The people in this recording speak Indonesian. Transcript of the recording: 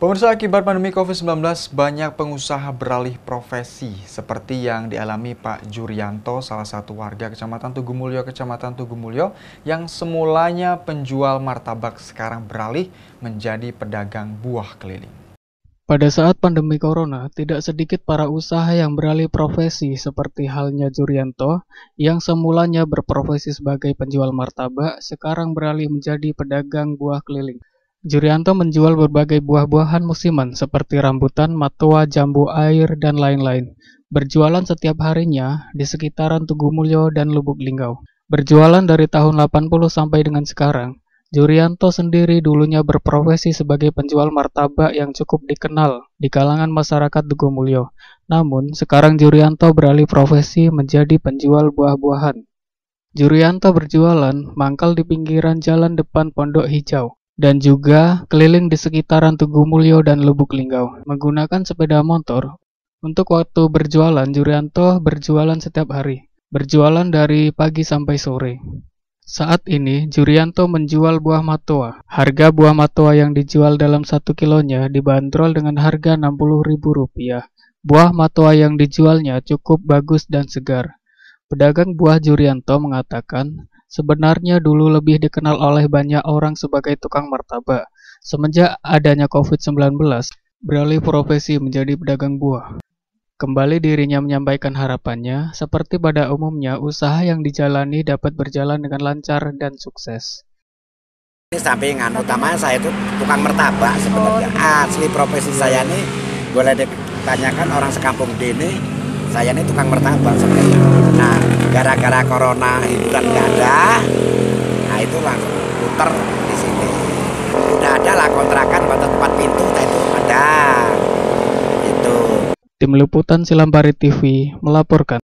Pemirsa, akibat pandemi COVID-19, banyak pengusaha beralih profesi seperti yang dialami Pak Jurianto, salah satu warga Kecamatan Tugumulyo, yang semulanya penjual martabak sekarang beralih menjadi pedagang buah keliling. Pada saat pandemi corona, tidak sedikit para usaha yang beralih profesi seperti halnya Jurianto yang semulanya berprofesi sebagai penjual martabak, sekarang beralih menjadi pedagang buah keliling. Jurianto menjual berbagai buah-buahan musiman seperti rambutan, matua, jambu air, dan lain-lain. Berjualan setiap harinya di sekitaran Tugumulyo dan Lubuk Linggau. Berjualan dari tahun 80 sampai dengan sekarang. Jurianto sendiri dulunya berprofesi sebagai penjual martabak yang cukup dikenal di kalangan masyarakat Tugumulyo. Namun, sekarang Jurianto beralih profesi menjadi penjual buah-buahan. Jurianto berjualan mangkal di pinggiran jalan depan Pondok Hijau dan juga keliling di sekitaran Tugumulyo dan Lubuk Linggau menggunakan sepeda motor. Untuk waktu berjualan, Jurianto berjualan setiap hari, berjualan dari pagi sampai sore. Saat ini, Jurianto menjual buah matua. Harga buah matua yang dijual dalam 1 kilonya dibanderol dengan harga Rp60.000. Buah matua yang dijualnya cukup bagus dan segar. Pedagang buah Jurianto mengatakan, sebenarnya dulu lebih dikenal oleh banyak orang sebagai tukang martabak. Semenjak adanya COVID-19, beralih profesi menjadi pedagang buah. Kembali dirinya menyampaikan harapannya, seperti pada umumnya, usaha yang dijalani dapat berjalan dengan lancar dan sukses. Ini sampingan utamanya saya itu tukang martabak sebenarnya. Asli profesi saya ini boleh ditanyakan orang sekampung ini, saya ini tukang martabak sebenarnya. Nah, gara-gara corona hiburan nggak ada, nah itu langsung puter di sini. Udah ada lah kontrakan buat tempat pintu, nah itu ada. Tim Liputan Silambari TV melaporkan.